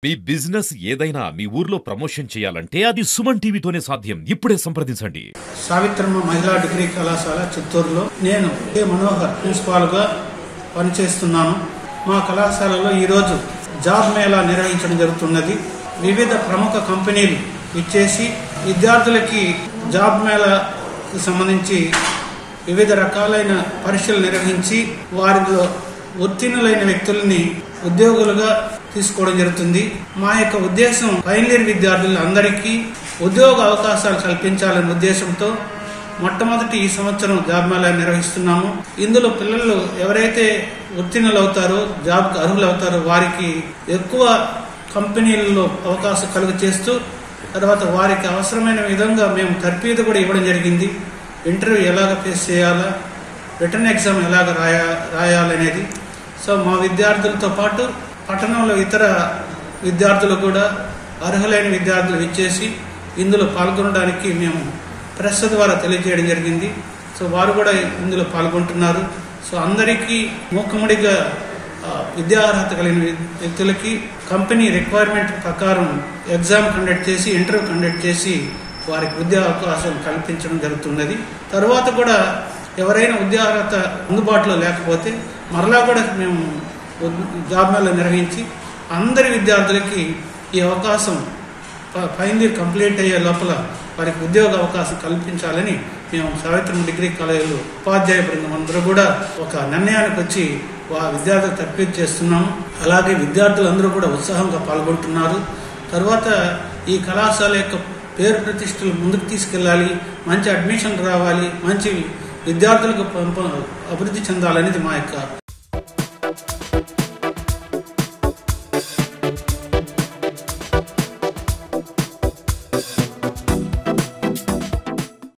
మీ business ఏదైనా మీ ఊర్లో promotion చేయాలంటే అది సుమన్ టీవీతోనే సాధ్యం. ఇప్పుడే సంప్రదించండి. సావిత్రమ్మ మహిళా డిగ్రీ కళాశాల చిత్తూరులో నేను కే మనోహర్ ప్రిన్సిపాల్ గా పనిచేస్తున్నాను. మా కళాశాలలో ఈరోజు జాబ్ మేళా నిర్వహించడం జరుగుతున్నది. వివిధ ప్రముఖ కంపెనీలు ఇచ్చేసి విద్యార్థులకి జాబ్ మేళాకి సంబంధించి వివిధ రకాలైన పరీక్షలు నిర్వహించి వారిలో ఉత్తీర్ణులైన వ్యక్తుల్ని ఉద్యోగులుగా తీసుకోవడం జరుగుతుంది. మా యొక్క ఉద్దేశం ఫైనల్ ఇయర్ విద్యార్థులందరికీ ఉద్యోగ అవకాశాలు కల్పించాలనే ఉద్దేశంతో మొట్టమొదటి ఈ సంవత్సరం జాబ్ మేళా నిర్వహిస్తున్నాము. ఇందులో పిల్లలు ఎవరైతే ఉత్తీర్ణులు అవుతారో, జాబ్కు అర్హులు అవుతారో వారికి ఎక్కువ కంపెనీలలో అవకాశం కలుగ చేస్తూ తర్వాత వారికి అవసరమైన విధంగా మేము తర్ఫీదు కూడా ఇవ్వడం జరిగింది. ఇంటర్వ్యూ ఎలాగ ఫేస్ చేయాలా, రిటర్న్ ఎగ్జామ్ ఎలాగ రాయాలనేది. సో మా విద్యార్థులతో పాటు పట్టణంలో ఇతర విద్యార్థులు కూడా అర్హులైన విద్యార్థులు ఇచ్చేసి ఇందులో పాల్గొనడానికి మేము ప్రెస్ ద్వారా తెలియజేయడం జరిగింది. సో వారు కూడా ఇందులో పాల్గొంటున్నారు. సో అందరికీ మూకముడిగా విద్యార్హత కలిగిన వ్యక్తులకి కంపెనీ రిక్వైర్మెంట్ ప్రకారం ఎగ్జామ్ కండక్ట్ చేసి ఇంటర్వ్యూ కండక్ట్ చేసి వారికి ఉద్యోగ అవకాశం కల్పించడం జరుగుతున్నది. తర్వాత కూడా ఎవరైనా ఉద్యోగార్హత అందుబాటులో లేకపోతే మరలా కూడా మేము జాబ్ మేళా నిర్వహించి అందరి విద్యార్థులకి ఈ అవకాశం ఫైనల్ ఇయర్ కంప్లీట్ అయ్యే లోపల వారికి ఉద్యోగ అవకాశం కల్పించాలని మేము సావిత్రమ్మ డిగ్రీ కాలేజీలో ఉపాధ్యాయ బృందం అందరూ కూడా ఒక నిర్ణయానికి వచ్చి విద్యార్థులు తర్ఫీదు చేస్తున్నాము. అలాగే విద్యార్థులందరూ కూడా ఉత్సాహంగా పాల్గొంటున్నారు. తర్వాత ఈ కళాశాల యొక్క పేరు ప్రతిష్టలు ముందుకు తీసుకెళ్ళాలి, మంచి అడ్మిషన్ రావాలి, మంచి విద్యార్థులకు అభివృద్ధి చెందాలనేది మా యొక్క